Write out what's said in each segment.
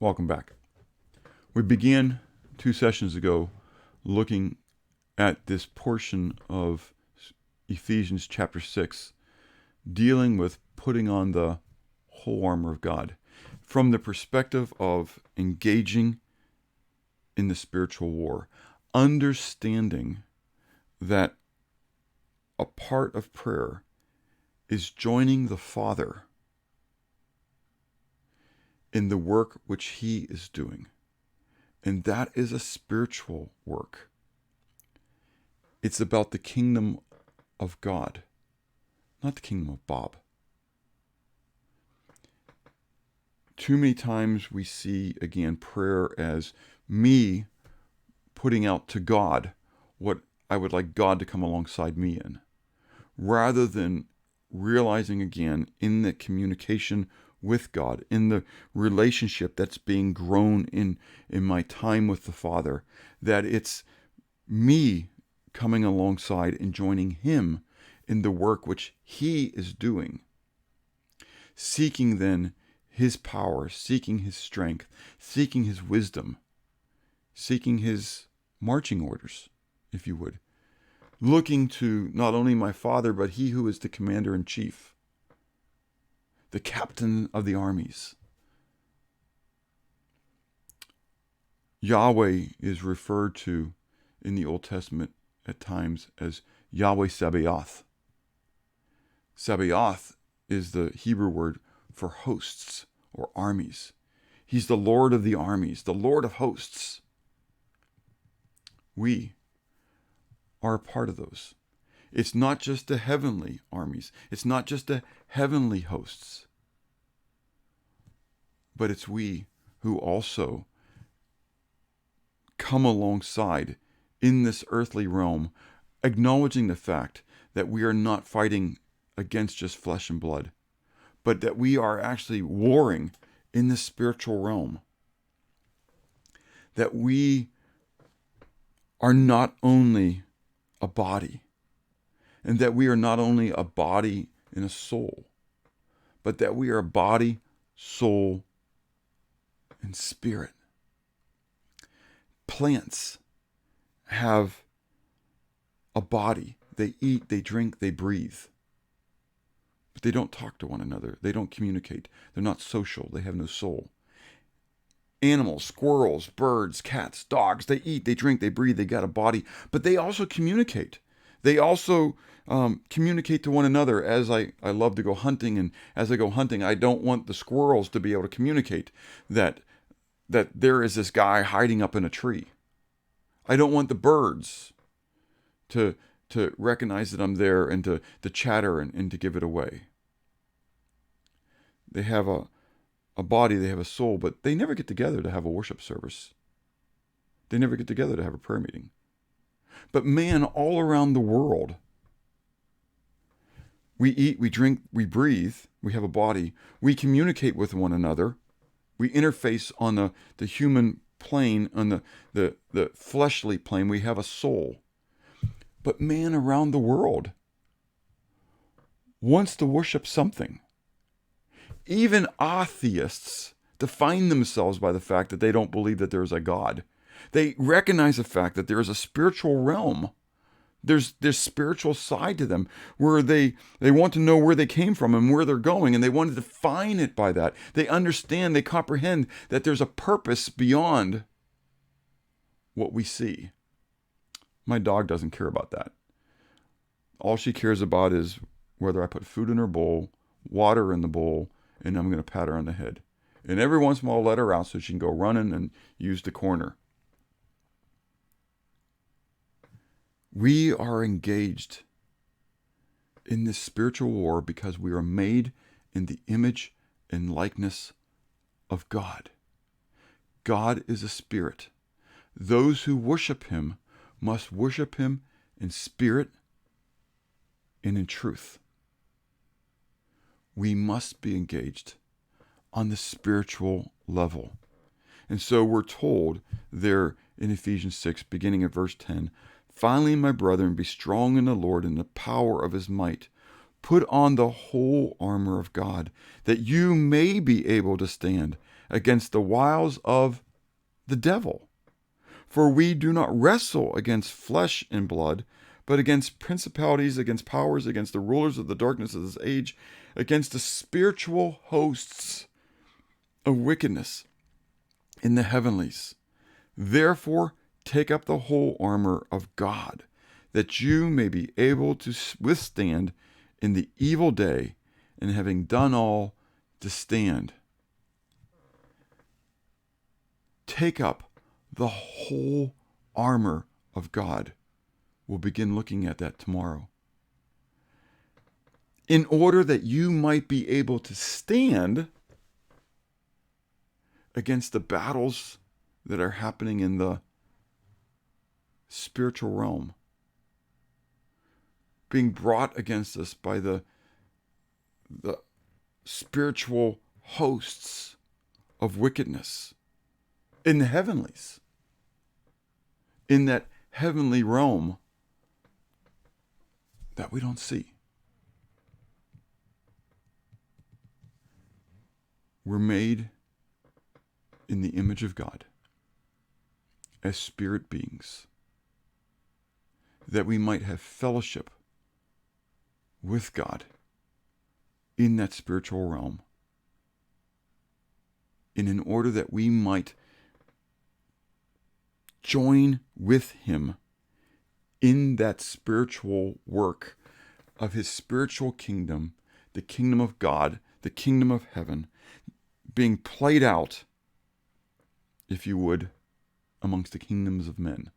Welcome back. We began 2 sessions ago looking at this portion of Ephesians chapter 6, dealing with putting on the whole armor of God from the perspective of engaging in the spiritual war, understanding that a part of prayer is joining the Father in the work which He is doing. And that is a spiritual work. It's about the kingdom of God, not the kingdom of Bob. Too many times we see, again, prayer as me putting out to God what I would like God to come alongside me in, rather than realizing again in the communication with God, in the relationship that's being grown in my time with the Father, that it's me coming alongside and joining Him in the work which He is doing, seeking then His power, seeking His strength, seeking His wisdom, seeking His marching orders, if you would, looking to not only my Father, but He who is the commander-in-chief, the captain of the armies. Yahweh is referred to in the Old Testament at times as Yahweh-Sabaoth. Sabaoth is the Hebrew word for hosts or armies. He's the Lord of the armies, the Lord of hosts. We are a part of those. It's not just the heavenly armies. It's not just the heavenly hosts. But it's we who also come alongside in this earthly realm, acknowledging the fact that we are not fighting against just flesh and blood, but that we are actually warring in the spiritual realm. That we are not only a body, and that we are not only a body and a soul, but that we are a body, soul, and spirit. Plants have a body. They eat, they drink, they breathe. But they don't talk to one another. They don't communicate. They're not social. They have no soul. Animals, squirrels, birds, cats, dogs, they eat, they drink, they breathe, they got a body, but they also communicate. They also communicate to one another. As I love to go hunting, and as I go hunting, I don't want the squirrels to be able to communicate that there is this guy hiding up in a tree. I don't want the birds to recognize that I'm there and to chatter and to give it away. They have a body, they have a soul, but they never get together to have a worship service. They never get together to have a prayer meeting. But man, all around the world, we eat, we drink, we breathe, we have a body, we communicate with one another, we interface on the human plane, on the fleshly plane, we have a soul. But man around the world wants to worship something. Even atheists define themselves by the fact that they don't believe that there is a God. They recognize the fact that there is a spiritual realm. There's this spiritual side to them where they want to know where they came from and where they're going, and they want to define it by that. They understand, they comprehend that there's a purpose beyond what we see. My dog doesn't care about that. All she cares about is whether I put food in her bowl, water in the bowl, and I'm going to pat her on the head. And every once in a while I'll let her out so she can go running and use the corner. We are engaged in this spiritual war because we are made in the image and likeness of God. God is a spirit. Those who worship Him must worship Him in spirit and in truth. We must be engaged on the spiritual level. And so we're told there in Ephesians 6, beginning at verse 10, "Finally, my brethren, be strong in the Lord and the power of His might. Put on the whole armor of God, that you may be able to stand against the wiles of the devil. For we do not wrestle against flesh and blood, but against principalities, against powers, against the rulers of the darkness of this age, against the spiritual hosts of wickedness in the heavenlies. Therefore, take up the whole armor of God, that you may be able to withstand in the evil day, and having done all, to stand. Take up the whole armor of God. We'll begin looking at that tomorrow. In order that you might be able to stand against the battles that are happening in the spiritual realm, being brought against us by the spiritual hosts of wickedness in the heavenlies, in that heavenly realm that we don't see. We're made in the image of God as spirit beings, that we might have fellowship with God in that spiritual realm, and in order that we might join with him in that spiritual work of his spiritual kingdom, the kingdom of God, the kingdom of heaven, being played out, if you would, amongst the kingdoms of men.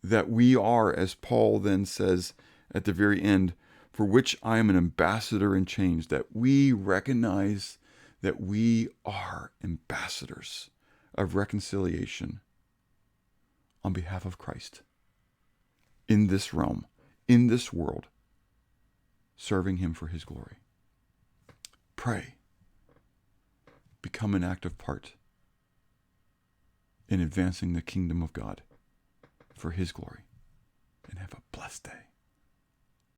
That we are, as Paul then says at the very end, for which I am an ambassador in chains, that we recognize that we are ambassadors of reconciliation on behalf of Christ in this realm, in this world, serving him for his glory. Pray. Become an active part in advancing the kingdom of God for his glory. And have a blessed day.